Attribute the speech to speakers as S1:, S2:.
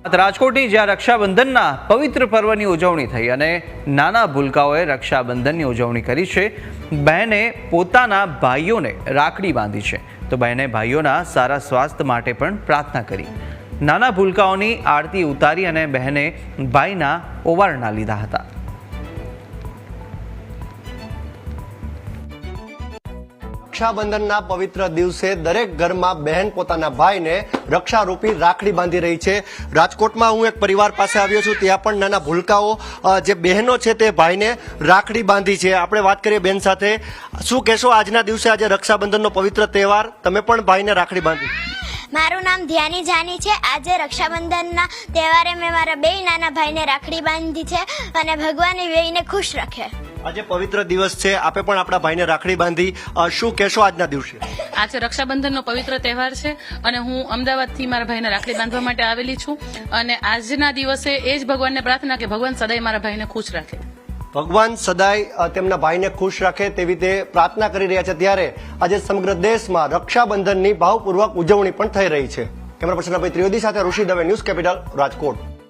S1: રાજકોટની જ્યાં રક્ષાબંધનના પવિત્ર પર્વની ઉજવણી થઈ અને નાના ભૂલકાઓએ રક્ષાબંધનની ઉજવણી કરી છે। બહેને પોતાના ભાઈઓને રાખડી બાંધી છે તો બહેને ભાઈઓના સારા સ્વાસ્થ્ય માટે પણ પ્રાર્થના કરી। નાના ભૂલકાઓની આરતી ઉતારી અને બહેને ભાઈના ઓવારણા લીધા હતા।
S2: રક્ષાબંધનના પવિત્ર દિવસે દરેક ઘરમાં બહેન પોતાના ભાઈને રક્ષારૂપી રાખડી બાંધી રહી છે। રાજકોટમાં હું એક પરિવાર પાસે આવ્યો છું, ત્યાં પણ નાના ભૂલકાઓ જે બહેનો છે તે ભાઈને રાખડી બાંધી છે। આપણે વાત કરીએ બેન સાથે, શું કહેશો આજના દિવસે, આજે રક્ષાબંધનનો પવિત્ર તહેવાર, તમે પણ ભાઈને રાખડી બાંધી?
S3: મારું નામ ધ્યાની જાની છે। આજે રક્ષાબંધનના તહેવારે મેં મારા બે નાના ભાઈને રાખડી બાંધી છે અને ભગવાન એ બેયને ખુશ રાખે।
S2: આજે પવિત્ર દિવસ છે, આપે પણ આપણા ભાઈને રાખડી બાંધી, શું કહેશો આજના દિવસે?
S4: આજે રક્ષાબંધનનો પવિત્ર તહેવાર છે અને હું અમદાવાદથી મારા ભાઈને રાખડી બાંધવા માટે આવેલી છું અને આજના દિવસે એ જ ભગવાનને પ્રાર્થના કે ભગવાન સદાય મારા ભાઈને ખુશ રાખે।
S2: ભગવાન સદાય તેમના ભાઈને ખુશ રાખે તેવી તે પ્રાર્થના કરી રહ્યા છે। ત્યારે આજે સમગ્ર દેશમાં રક્ષાબંધનની ભાવપૂર્વક ઉજવણી પણ થઈ રહી છે। કેમેરા પર્સન અભય ત્રિવેદી સાથે ઋષિ દવે, ન્યૂઝ કેપિટલ, રાજકોટ।